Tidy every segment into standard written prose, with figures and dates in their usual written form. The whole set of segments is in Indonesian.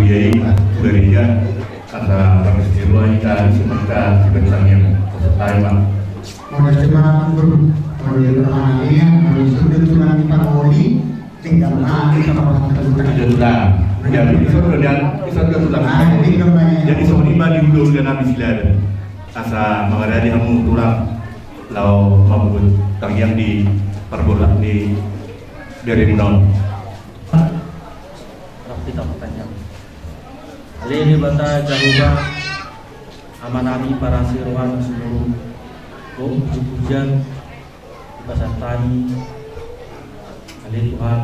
biayai gereja kata persiruan kita sementara sebentang yang selesai Pak. Mau cuma sudah tulang paroli tinggal jadi jadi sonima diundur dengan Bismillah asa mengadari hamu tulang lau mabut yang di perbolak di dari non. Kita pertanyaan. Alih bata jahuba amanami para sirwan seluruh hujan pasar tani. Alih Tuhan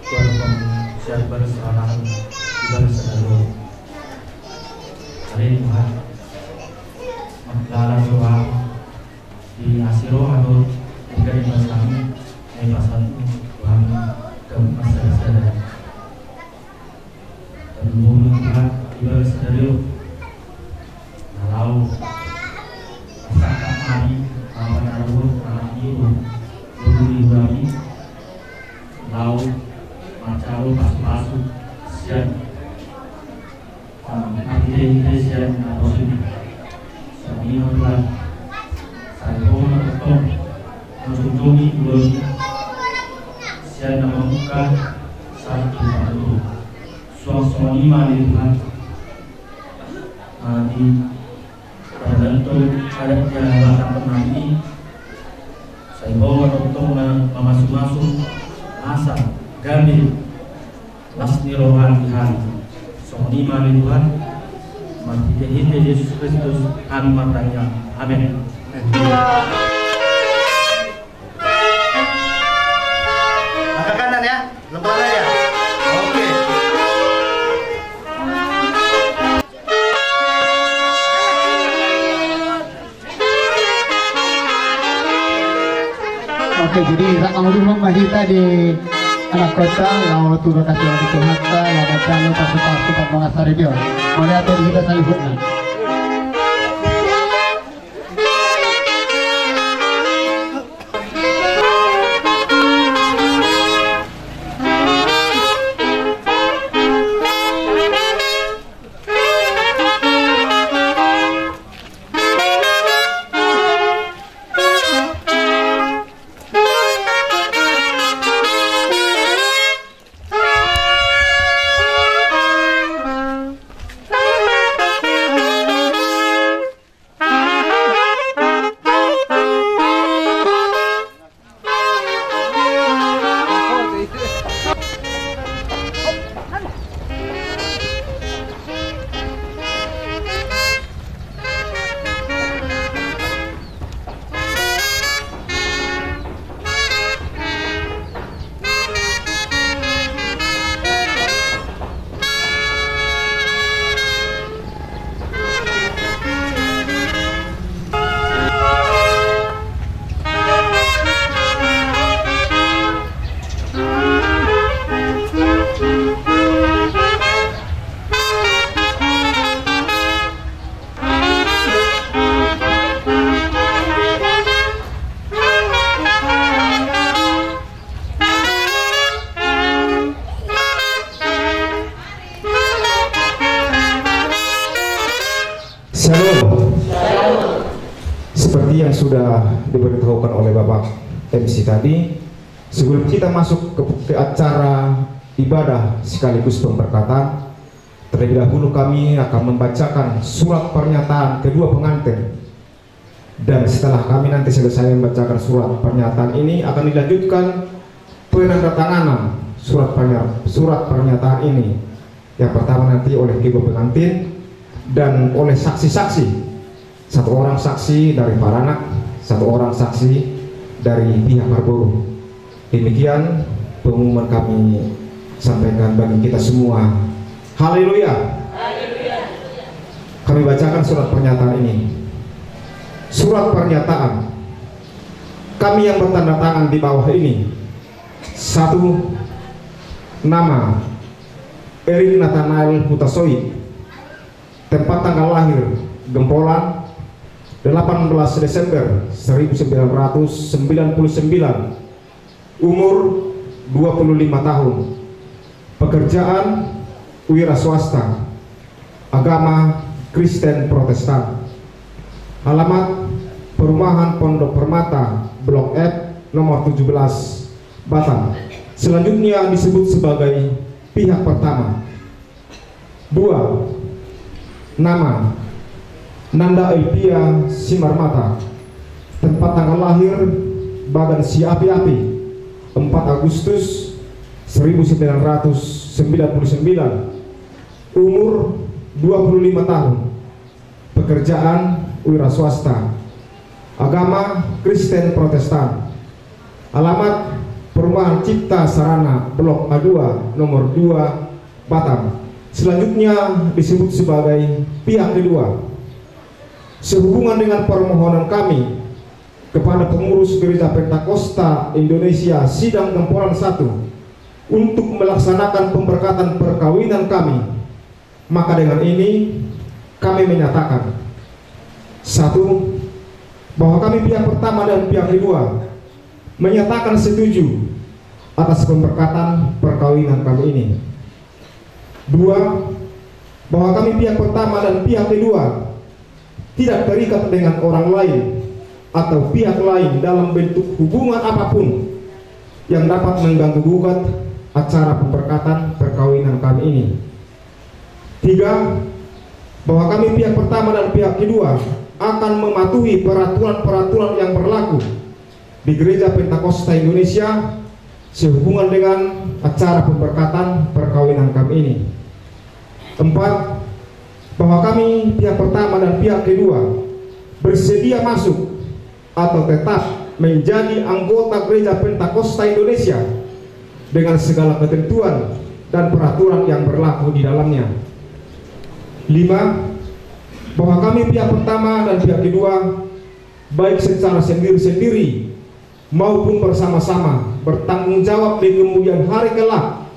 Tuhan berserah berserah. Alih Tuhan menggalang doa di asiro atau tiga di kami di pasar Tuhan ke masyarakat. Dan Tuhan ibarat sederhana kalau masyarakat kami awan arwah anak ibu buru kami lau macam pasu sian nanti sian atau sini sini orang saya orang ketong mengunjungi belum sian nama muka satu satu suasana lima di Tuhan di terbentuk ada jabatan pernah ini saya bawa untuk masuk masa gabi lasni rohan Tuhan suasana lima di Tuhan mati dehinte Yesus Kristus kami matanya amin. Angkat kanan ya, lempar aja. Oke, jadi kalau dulu mahita di anak kota, lalu turun kasih orang itu hatta, lalu jangan pasukan mengasari dia. Mulai atau kita salibutnya. Seperti yang sudah diberitahukan oleh Bapak MC tadi, sebelum kita masuk ke acara ibadah sekaligus pemberkatan, terlebih dahulu kami akan membacakan surat pernyataan kedua pengantin. Dan setelah kami nanti selesai membacakan surat pernyataan ini, akan dilanjutkan penandatanganan surat pernyataan ini. Yang pertama nanti oleh kedua pengantin dan oleh saksi-saksi. Satu orang saksi dari Paranak, satu orang saksi dari pihak Marlboro. Demikian pengumuman kami sampaikan bagi kita semua. Haleluya. Kami bacakan surat pernyataan ini. Surat pernyataan. Kami yang bertanda tangan di bawah ini. Satu, nama Erik Nathanael Hutasoid. Tempat tanggal lahir Gempolan 18 Desember 1999. Umur 25 tahun. Pekerjaan wira swasta, agama Kristen Protestan. Alamat Perumahan Pondok Permata, Blok F, nomor 17, Batam. Selanjutnya disebut sebagai pihak pertama. 2. Nama Nanda Elpia Simarmata. Tempat tanggal lahir Bagan Si Api-Api 4 Agustus 1999. Umur 25 tahun. Pekerjaan wira swasta. Agama Kristen Protestan. Alamat Perumahan Cipta Sarana, Blok A2, nomor 2, Batam. Selanjutnya disebut sebagai pihak kedua. Sehubungan dengan permohonan kami kepada pengurus Gereja Pentakosta Indonesia Sidang Gemporan 1 untuk melaksanakan pemberkatan perkawinan kami, maka dengan ini kami menyatakan: 1. Bahwa kami pihak pertama dan pihak kedua menyatakan setuju atas pemberkatan perkawinan kami ini. 2. Bahwa kami pihak pertama dan pihak kedua tidak terikat dengan orang lain atau pihak lain dalam bentuk hubungan apapun yang dapat mengganggu gugat acara pemberkatan perkawinan kami ini. 3. Bahwa kami pihak pertama dan pihak kedua akan mematuhi peraturan-peraturan yang berlaku di Gereja Pentakosta Indonesia sehubungan dengan acara pemberkatan perkawinan kami ini. 4. Bahwa kami pihak pertama dan pihak kedua bersedia masuk atau tetap menjadi anggota Gereja Pentakosta Indonesia dengan segala ketentuan dan peraturan yang berlaku di dalamnya. 5. Bahwa kami pihak pertama dan pihak kedua baik secara sendiri-sendiri maupun bersama-sama bertanggung jawab di kemudian hari kelak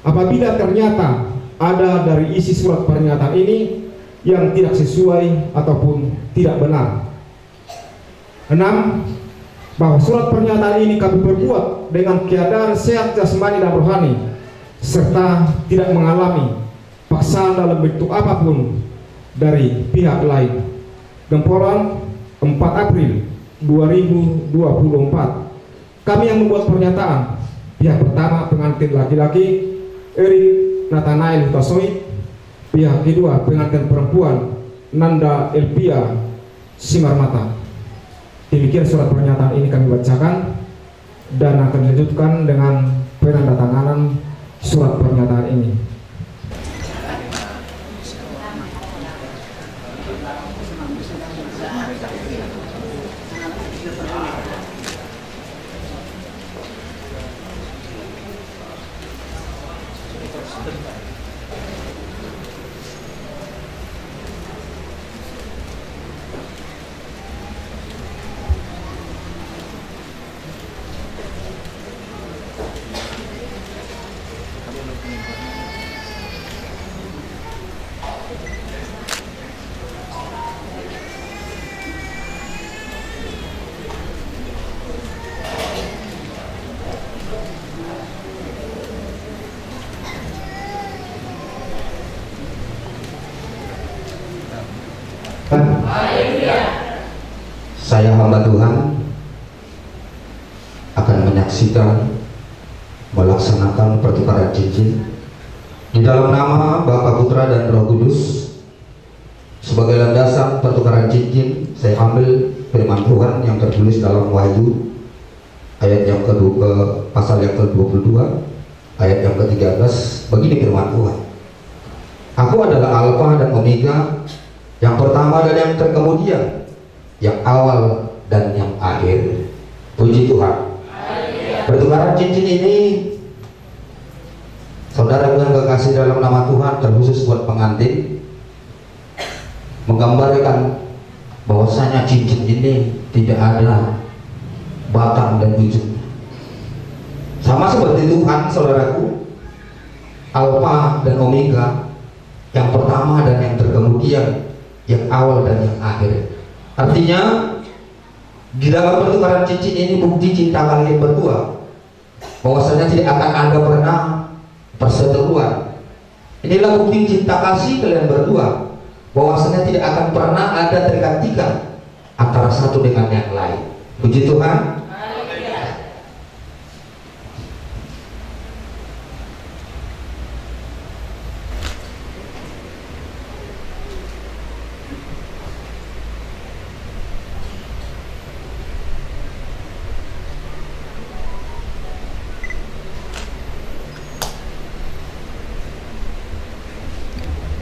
apabila ternyata ada dari isi surat pernyataan ini yang tidak sesuai ataupun tidak benar. 6. Bahwa surat pernyataan ini kami perbuat dengan keadaan sehat jasmani dan rohani serta tidak mengalami paksaan dalam bentuk apapun dari pihak lain. Gemporan 4 April 2024. Kami yang membuat pernyataan. Pihak pertama pengantin laki-laki Erik Nathanael Hutasoid. Pihak kedua pengantin perempuan Nanda Elpia Simarmata. Demikian surat pernyataan ini kami bacakan dan akan dilanjutkan dengan penandatanganan surat pernyataan ini. Saya hamba Tuhan akan menyaksikan melaksanakan pertukaran cincin di dalam nama Bapa, Putra dan Roh Kudus. Sebagai landasan pertukaran cincin, saya ambil firman Tuhan yang tertulis dalam Wahyu ayat yang pasal yang ke-22 ayat yang ke-13. Begini firman Tuhan: Aku adalah Alfa dan Omega, yang pertama dan yang terkemudian, yang awal dan yang akhir. Puji Tuhan. Pertukaran cincin ini, saudara yang kekasih dalam nama Tuhan, terkhusus buat pengantin, menggambarkan bahwasanya cincin ini tidak ada batang dan ujung. Sama seperti Tuhan, saudaraku, Alfa dan Omega, yang pertama dan yang terkemudian, yang awal dan yang akhir. Artinya di dalam pertukaran cincin ini bukti cinta kalian berdua, bahwasanya tidak akan ada pernah perseteruan Inilah bukti cinta kasih kalian berdua, bahwasanya tidak akan pernah ada tergantikan antara satu dengan yang lain. Puji Tuhan.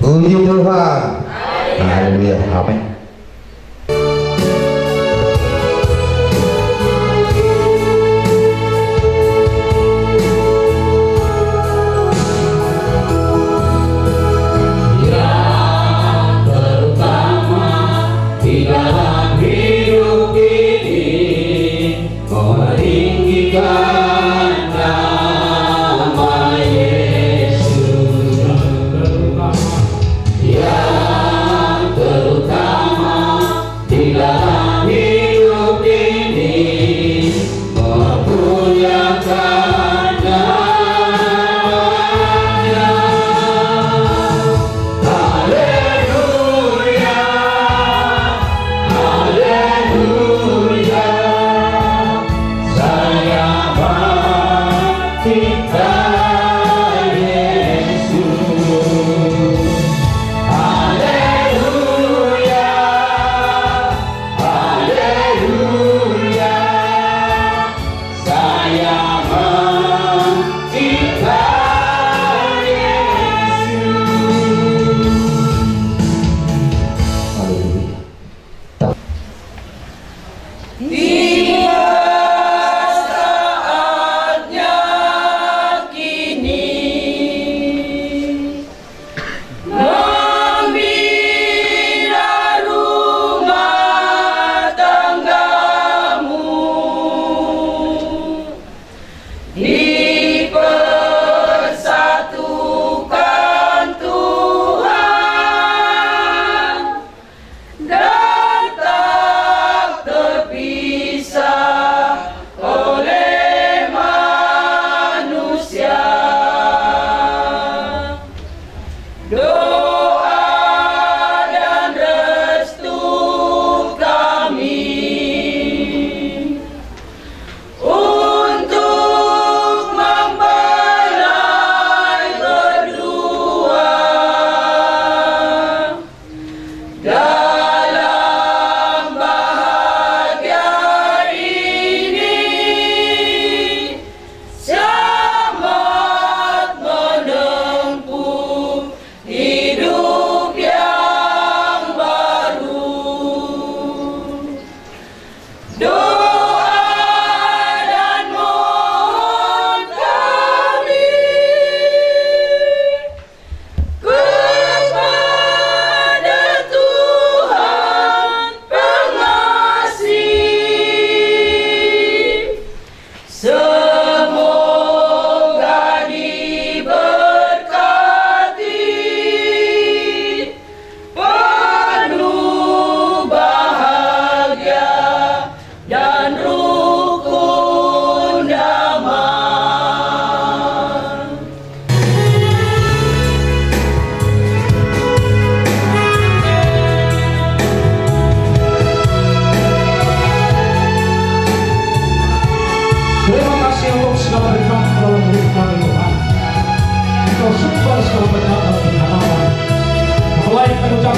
Puji Tuhan. Haleluya. Amin.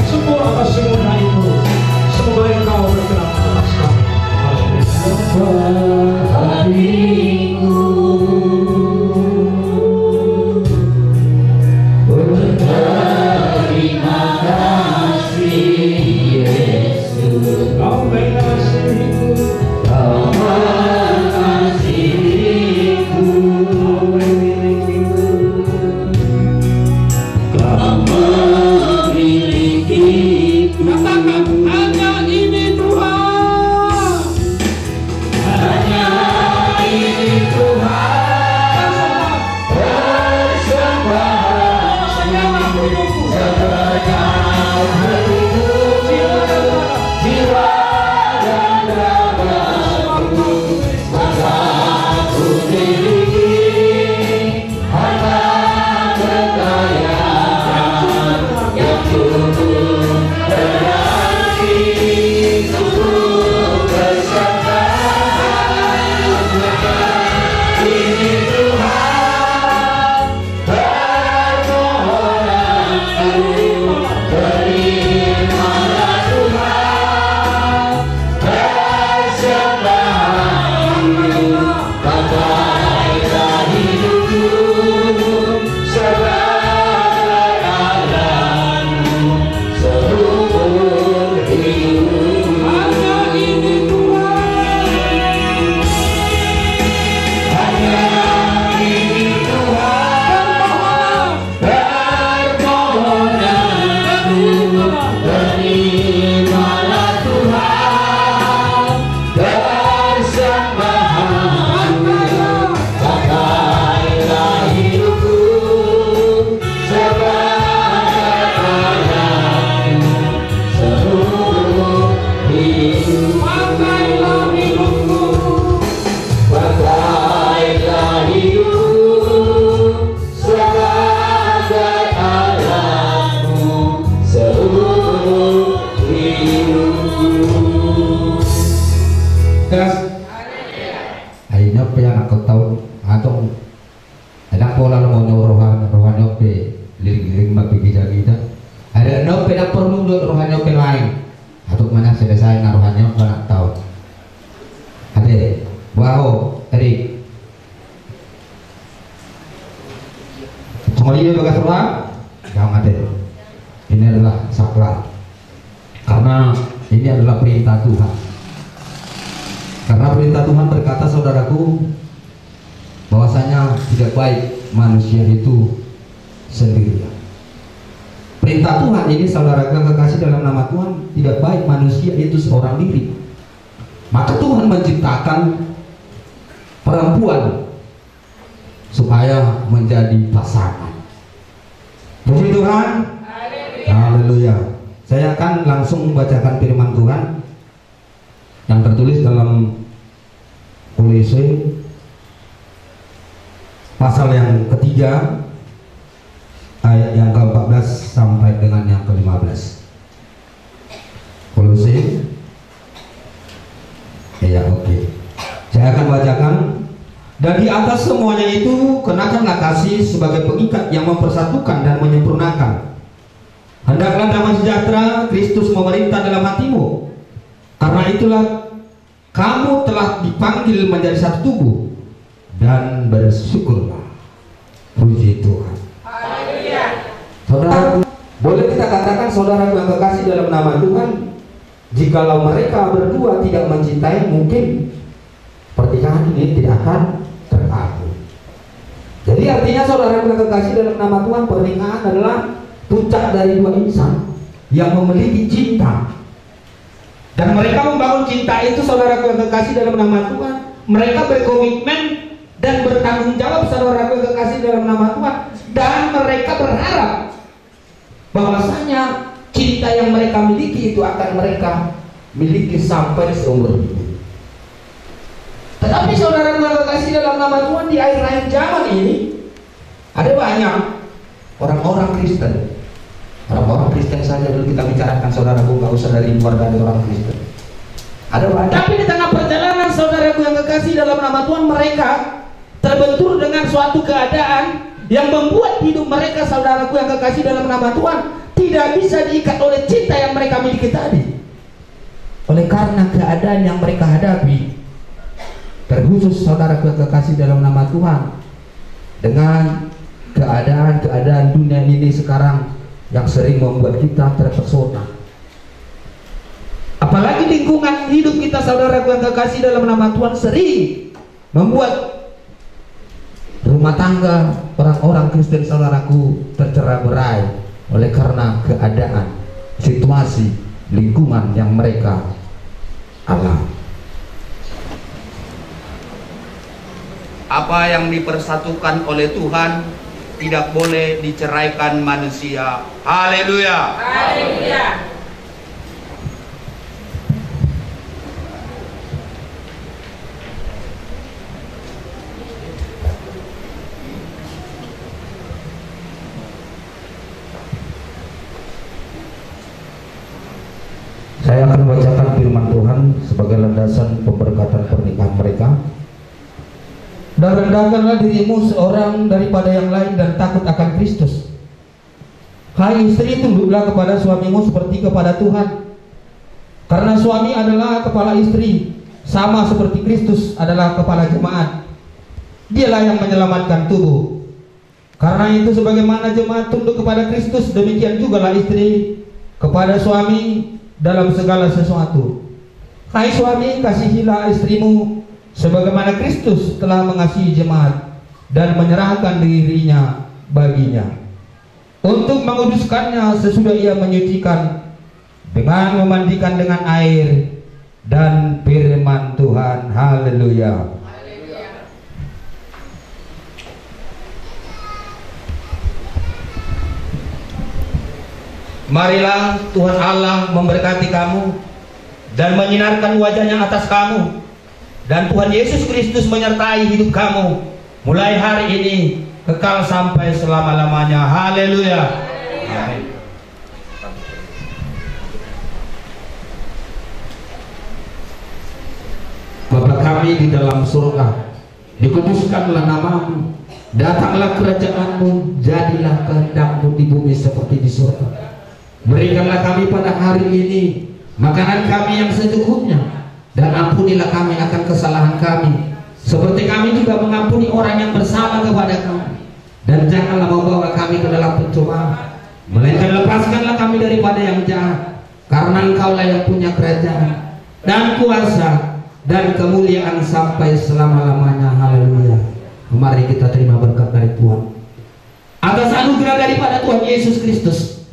Syukur atas semua itu. Semoga Engkau berkenan atas kami. Hatiku berterima kasih Yesus. Kau mengasihiku, Kau mengasihiku, Kau memilikiku. Katakan hanya ini Tuhan, hanya ini Tuhan. saya ngaruhannya nggak tahu. Ade, wow, Erik. Semuanya bagas ruang, jangan ade. Ini adalah sakral, karena ini adalah perintah Tuhan. Karena perintah Tuhan berkata, saudaraku, bahwasanya tidak baik manusia itu sendirian. Perintah Tuhan ini, saudara kekasih dalam nama Tuhan, tidak baik manusia itu seorang diri. Maka Tuhan menciptakan perempuan supaya menjadi pasangan. Puji Tuhan, haleluya. Saya akan langsung membacakan firman Tuhan yang tertulis dalam Kolose pasal yang ketiga, ayat yang ke-14 sampai dengan yang ke-15. Kolose, ya oke. Saya akan bacakan. Dan di atas semuanya itu kenakanlah kasih sebagai pengikat yang mempersatukan dan menyempurnakan. Hendaklah damai sejahtera Kristus memerintah dalam hatimu. Karena itulah kamu telah dipanggil menjadi satu tubuh, dan bersyukurlah. Puji Tuhan. Saudara, boleh kita katakan saudara yang kekasih dalam nama Tuhan, jikalau mereka berdua tidak mencintai, mungkin pernikahan ini tidak akan terkabul. Jadi artinya saudara yang kekasih dalam nama Tuhan, pernikahan adalah puncak dari dua insan yang memiliki cinta, dan mereka membangun cinta itu, saudara yang kekasih dalam nama Tuhan. Mereka berkomitmen dan bertanggung jawab, saudara yang kekasih dalam nama Tuhan, dan mereka berharap bahwasanya cinta yang mereka miliki itu akan mereka miliki sampai seumur hidup. Tetapi saudara yang kekasih dalam nama Tuhan, di akhir-akhir zaman ini ada banyak orang-orang Kristen. Orang-orang Kristen saja dulu kita bicarakan, saudaraku, nggak usah dari luar, dari orang Kristen. Ada banyak. Tapi di tengah perjalanan, saudaraku yang kekasih dalam nama Tuhan, mereka terbentur dengan suatu keadaan yang membuat hidup mereka, saudaraku yang kekasih dalam nama Tuhan, tidak bisa diikat oleh cinta yang mereka miliki tadi. Oleh karena keadaan yang mereka hadapi, terkhusus saudaraku yang kekasih dalam nama Tuhan, dengan keadaan dunia ini sekarang yang sering membuat kita terpesona. Apalagi lingkungan hidup kita, saudaraku yang kekasih dalam nama Tuhan, sering membuat rumah tangga orang-orang Kristen, saudaraku, tercerai-berai oleh karena keadaan, situasi, lingkungan yang mereka alami. Apa yang dipersatukan oleh Tuhan tidak boleh diceraikan manusia. Haleluya. Haleluya. Saya akan membacakan firman Tuhan sebagai landasan pemberkatan pernikahan mereka. Dan rendahkanlah dirimu seorang daripada yang lain dan takut akan Kristus. Hai istri, tunduklah kepada suamimu seperti kepada Tuhan. Karena suami adalah kepala istri, sama seperti Kristus adalah kepala jemaat. Dialah yang menyelamatkan tubuh. Karena itu sebagaimana jemaat tunduk kepada Kristus, demikian jugalah istri kepada suami dalam segala sesuatu. Hai suami, kasihilah istrimu sebagaimana Kristus telah mengasihi jemaat dan menyerahkan dirinya baginya, untuk menguduskannya sesudah ia menyucikan dengan memandikan dengan air dan firman Tuhan. Haleluya. Marilah Tuhan Allah memberkati kamu dan menyinarkan wajahnya atas kamu, dan Tuhan Yesus Kristus menyertai hidup kamu mulai hari ini kekal sampai selama-lamanya. Haleluya. Amin. Bapa kami di dalam surga, dikuduskanlah namamu, datanglah kerajaanmu, jadilah kehendakmu di bumi seperti di surga. Berikanlah kami pada hari ini makanan kami yang secukupnya, dan ampunilah kami akan kesalahan kami, seperti kami juga mengampuni orang yang bersama kepada kami. Dan janganlah membawa kami ke dalam pencobaan, melainkan lepaskanlah kami daripada yang jahat, karena Engkaulah yang punya kerajaan dan kuasa dan kemuliaan sampai selama-lamanya. Haleluya. Mari kita terima berkat dari Tuhan. Atas anugerah daripada Tuhan Yesus Kristus,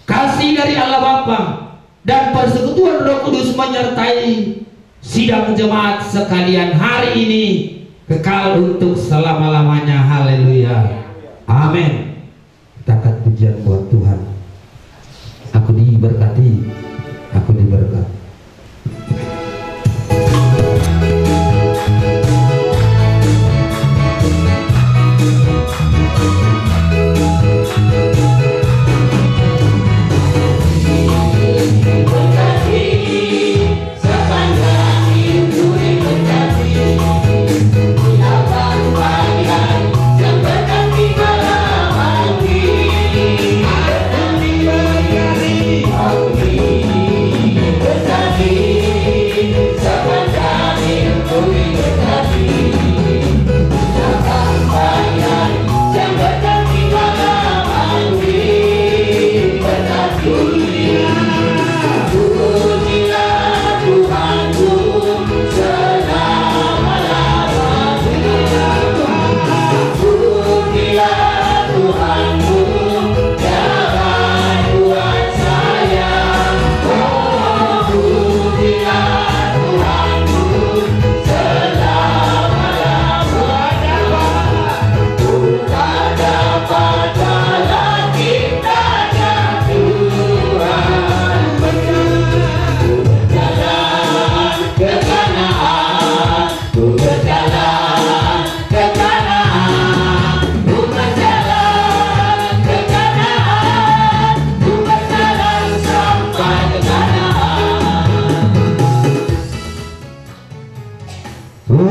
kasih dari Allah Bapa, dan persekutuan Roh Kudus menyertai sidang jemaat sekalian hari ini kekal untuk selama-lamanya. Haleluya. Amin. Kita akan pujian buat Tuhan. Aku diberkati, aku diberkati.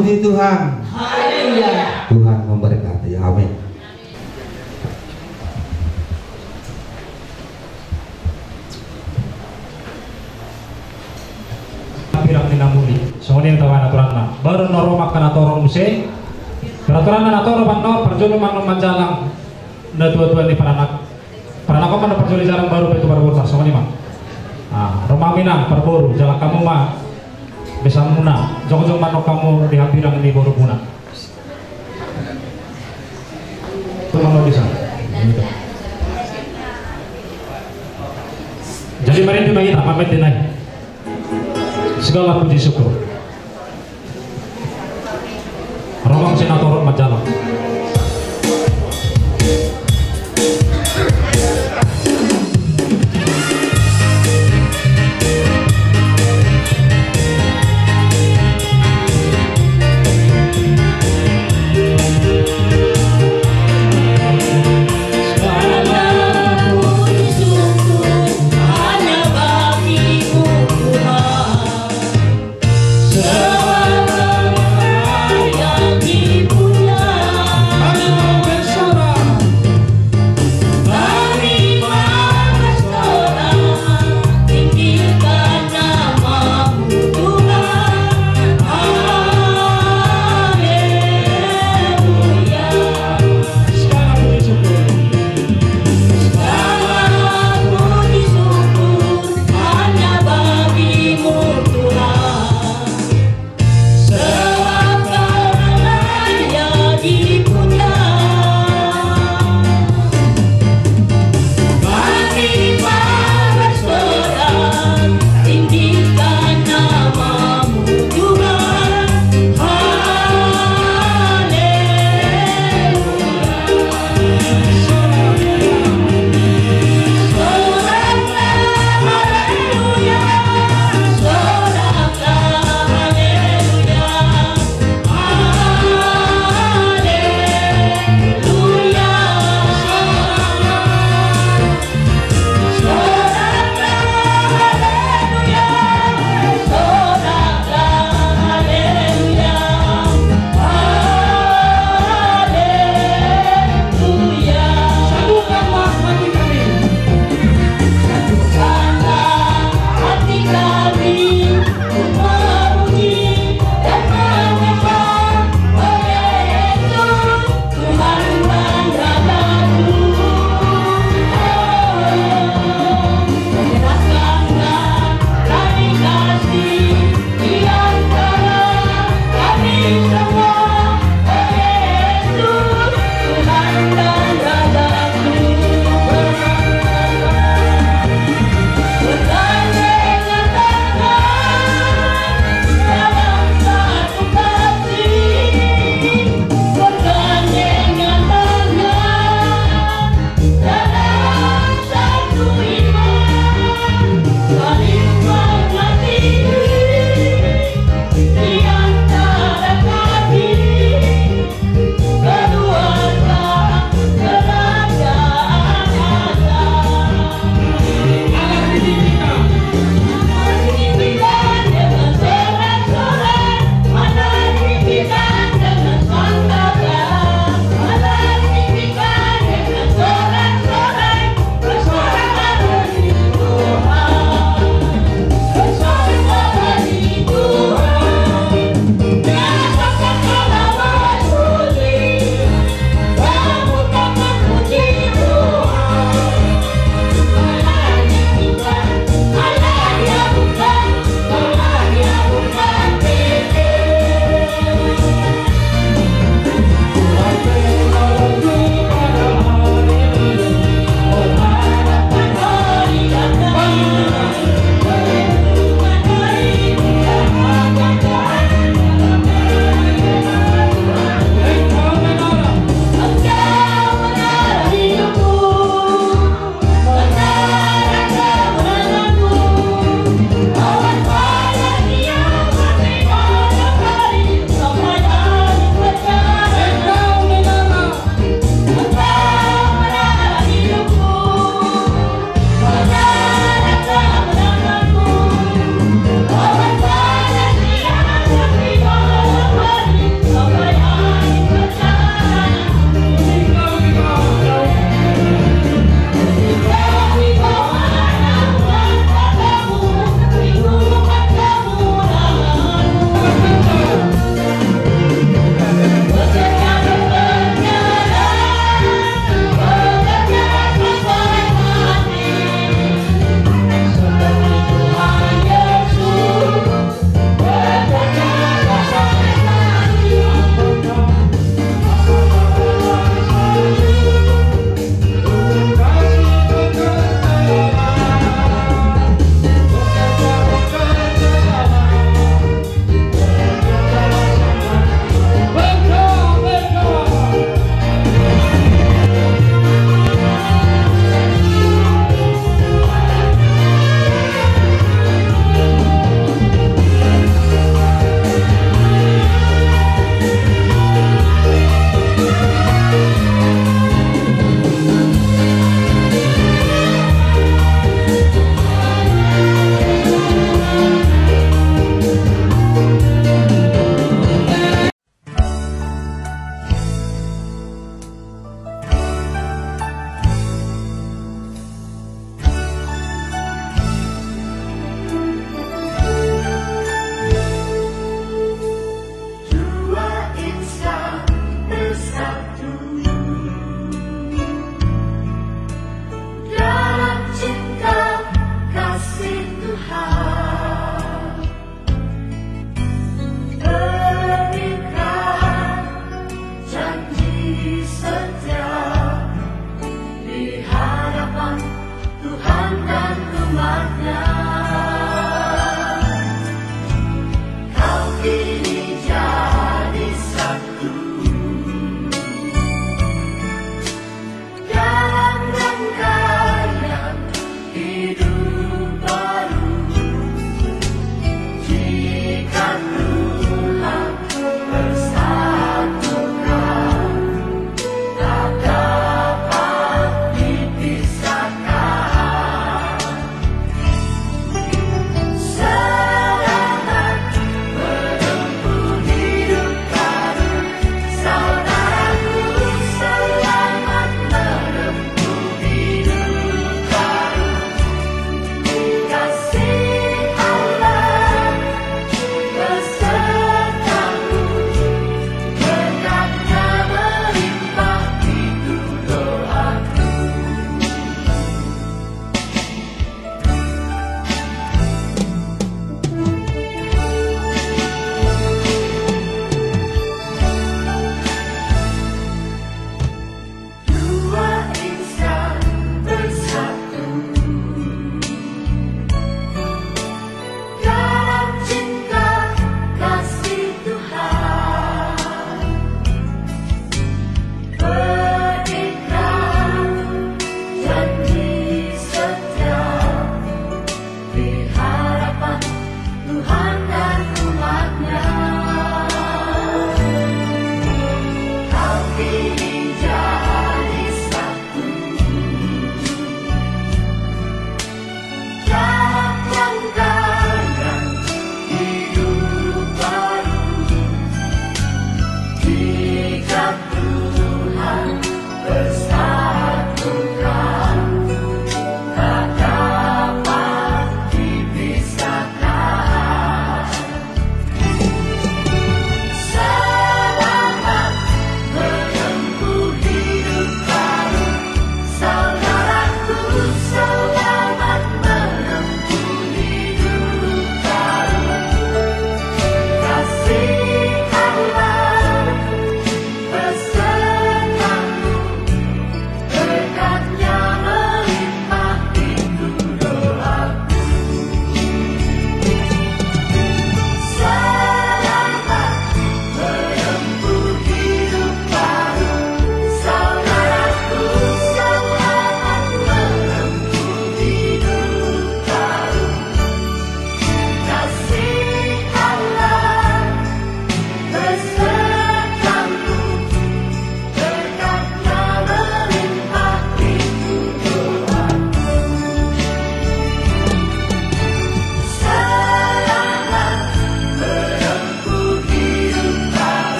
Puji Tuhan. Haleluya. Tuhan memberkati. Amin. Pirang ninamuli. Soalnya yang tahu aturan baru noromak kana torong muse. Peraturan na toro panor perjolo manong manjalang na tua-tua ni paranak. Paranak ko man perjolo jarang baru itu baru bursa soalnya mah. Romaminang perboru jalan kamu mah bisa muna jong-jong manok kamu di hampirang ini baru muna itu manok di sana. Jadi mari kita pamit dinai segala puji syukur Romang Senator Majalah. Yang dipunya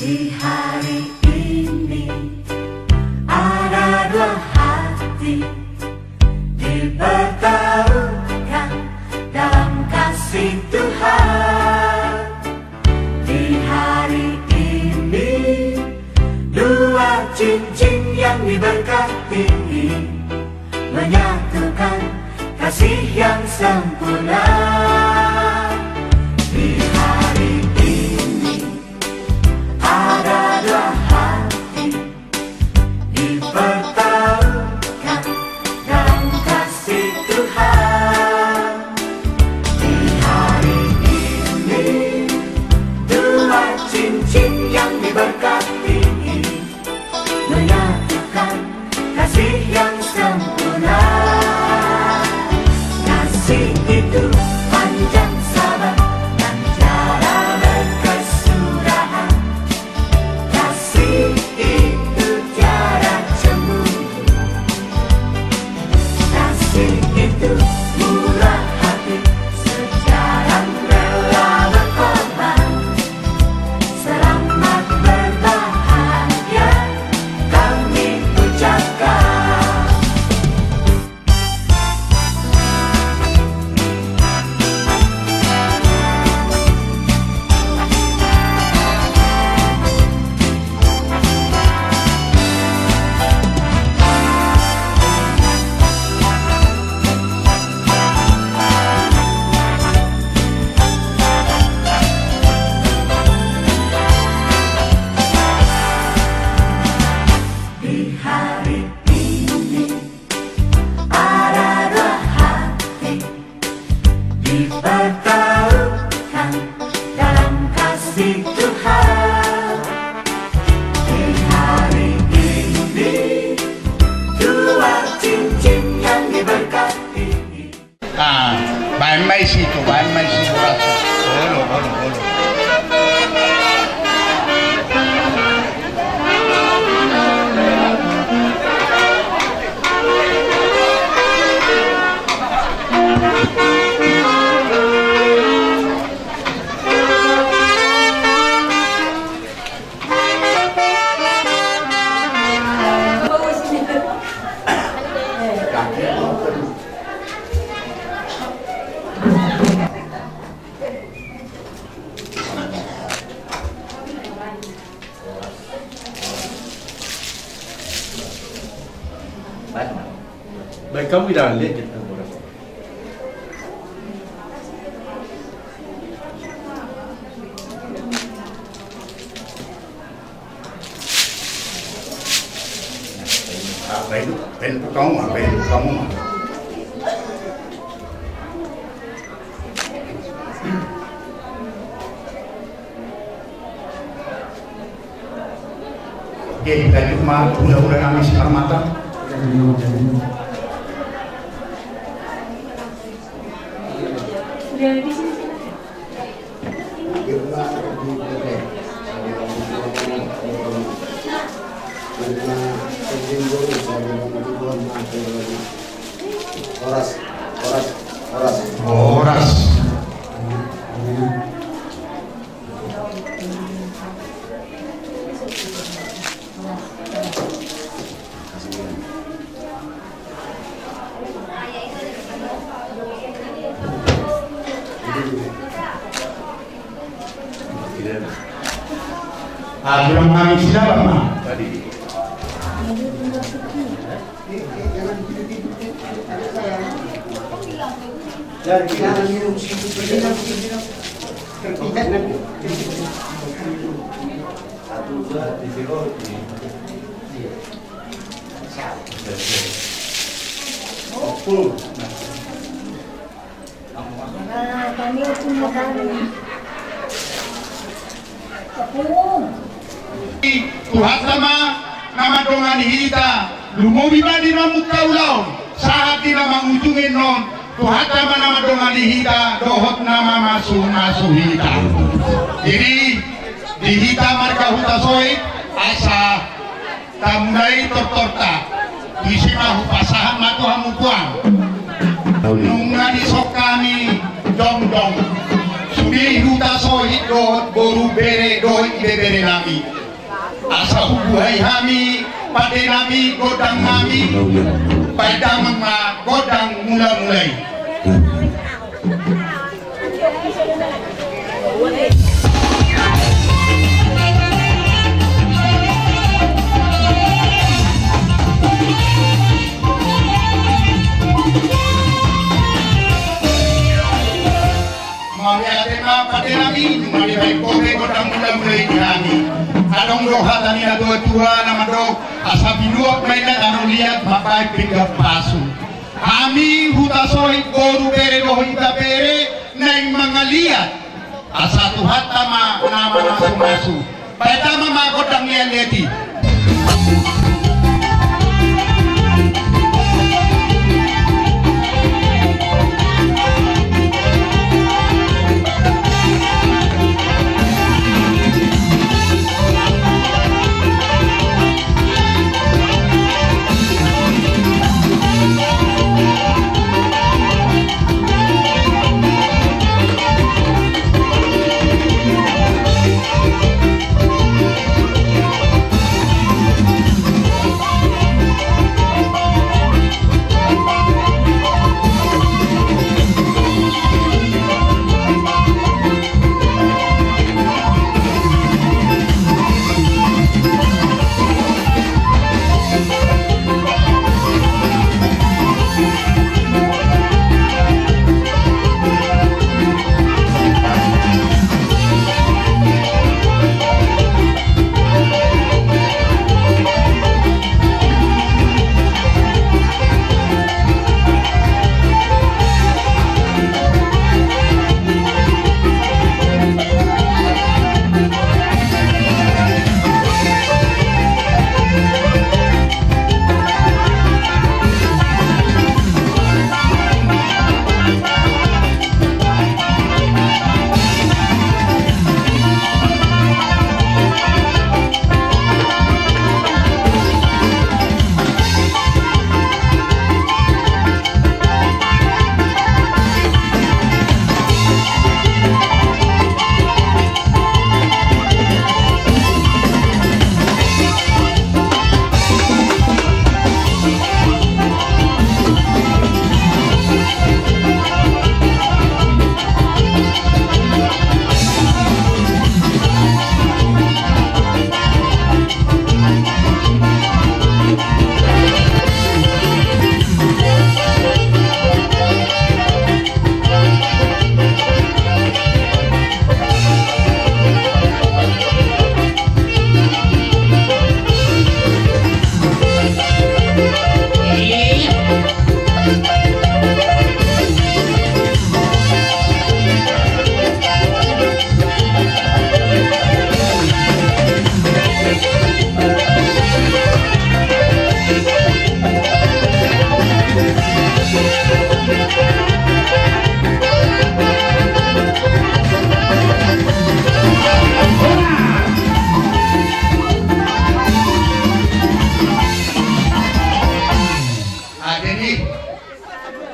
Di hari ini ada dua hati dipertaruhkan dalam kasih Tuhan. Di hari ini dua cincin yang diberkati menyatukan kasih yang sempurna. Di hari ini ada dua hati dipertaruhkan dalam kasih Tuhan. Di hari ini dua cincin yang diberkati menyatukan kasih yang sempurna. Kasih itu panjang sabar dan cara berkesudahan. Kasih itu tiada cemburu. Kasih itu murah hati, sejarah rela berkorban. Selamat berbahagia kami ucapkan. Di hari ini ada dua hati dipertaruhkan dalam kasih Tuhan. Di hari ini dua cincin yang diberkati. Bahan mai situ rasa. Bolo. Baik, kamu tidak lihat kita boleh. Apa itu? Pen kamu mah. Oke, kita cuma mudah-mudahan kami sinar mata. Oras. Sudah mengambil siapa, Pak? Tadi. Jangan minum situ. Satu dua tiga kami punya kami. Tuhan sama nama dongan hita lumobi badi namu kaulau saat di nama ujungin non Tuhan sama nama dongan hita dohot nama masuk hita. Jadi di hita marka huta soe asa tamdai tortorta isi mahu pasahan matu hamu kuang nungani sok kami dong sudi huta soe dohot boru bere doi bere nami asa buhay hami pade nami godang nami baidang ma godang mula-mulai. Mami atema pade nami mari baik kobe godang mula-mulai kami. Adong doha tani na dua nama do asa binuak mainan anu lihat bapak pinggap pasu. Kami hutasoi goru bere doh ita bere neng mangaliat asa tuhat tama nama masu-masu. Baik tama magodang liati.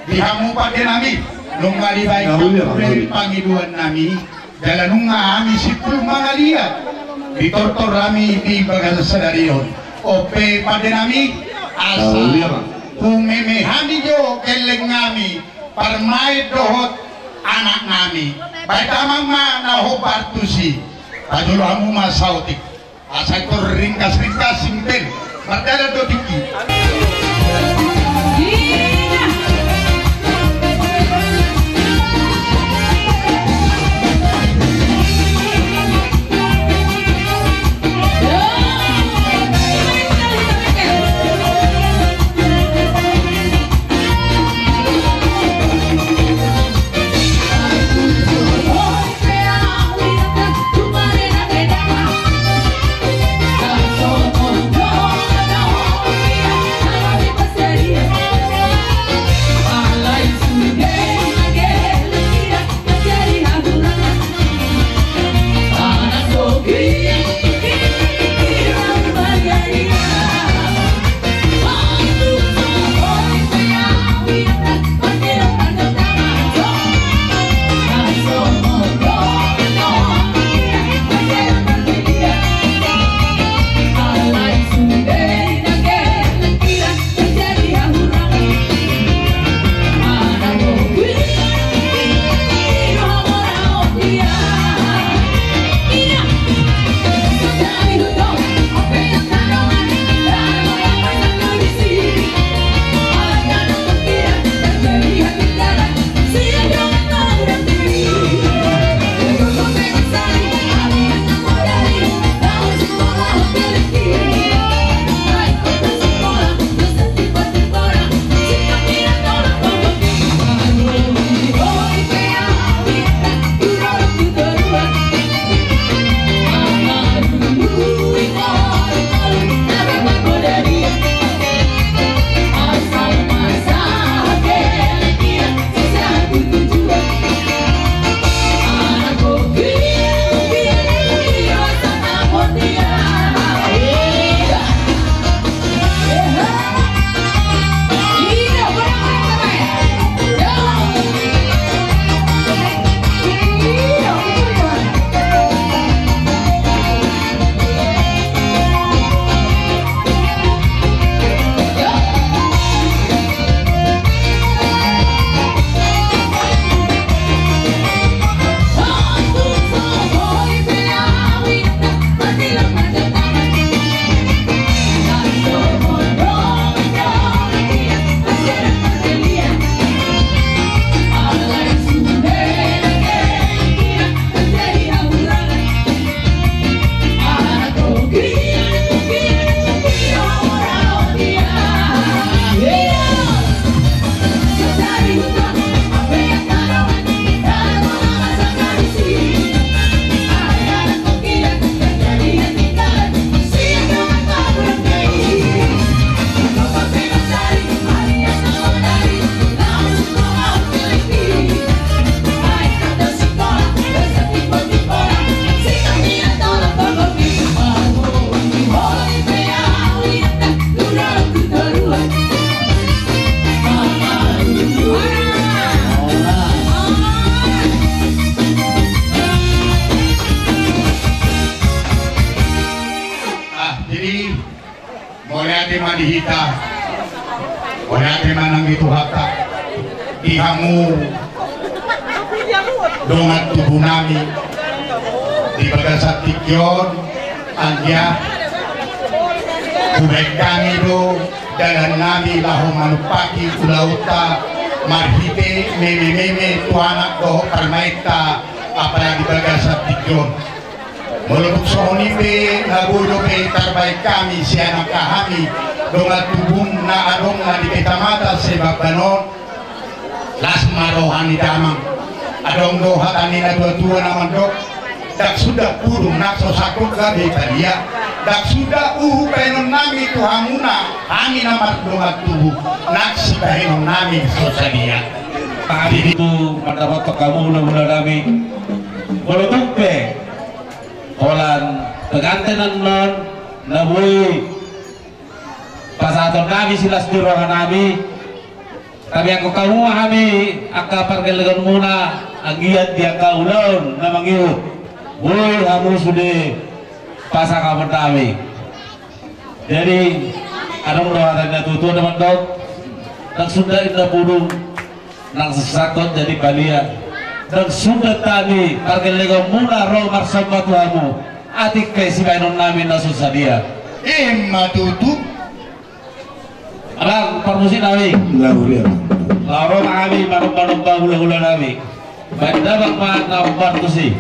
Dihamu pade nami nung malibay pangiduan nami dalam nung kami situ mangaliat ditortor rami di bagas sadarion ope pade nami asa kung memehani jo keleng nami parmai dohot anak nami baik tamang ma naho partusi pajul amu masautik asa itu ringkas simpen berdala dotiki. Oh, ate malihita wala ate manang itu hata ihamu dongat tubuh nami di bagasat tikyon angya kubaik kami do dalan nami laho manupaki ulauta marhite meme tuanak doho karmaita apalagi bagasat tikyon mulubuk sohonipe nagulo pe tarbaik kami si anak kahami dongat tubum na adong na di ketamata sebab ganon las marohani damang adong dohatani na dua naman dok dak sudah kurung nak sosakut gabe kadia dak sudah penon nami tuhamuna kami namat dongat tubuh nak sikahinon nami sosadia hari itu mendapat kamu mula-mula nami melutuk pe Olan pengantinan non nabui pasaton kami silas di ruangan kami tapi aku kamu kami angka pergelegan muna agiat dia kaulon namangiu bui kamu sudah pasak kamu kami jadi adong doanya tutu teman dok dan sudah indah budung nang sesakot jadi balia dan sudah tadi pergelegan muna roh marsamba tuamu atik kay si mainon namin na susadia matutup alang permusin namin laro kami manong hula-hula namin baik dapat pa na umparto si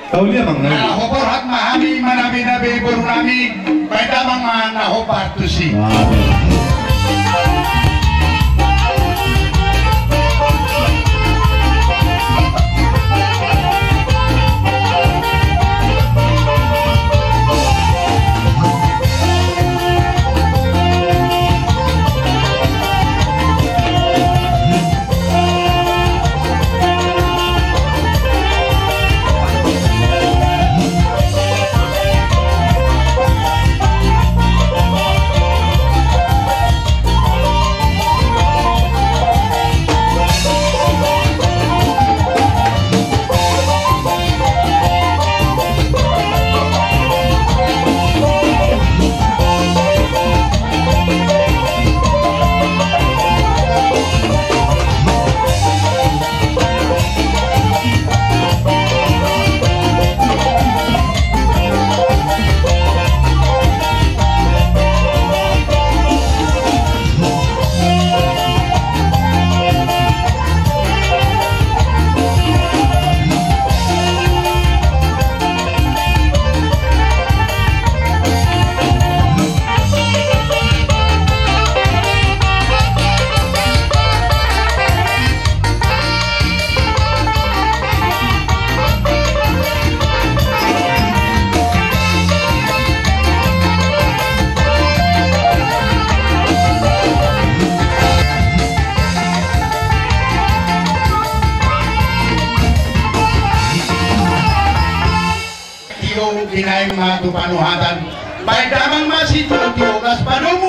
Kaulia mang na hopor hat mahami manabi burunami pada mang na hopar tusi. Kinain mga tupanuhatan. Baik damang masih 12 panumu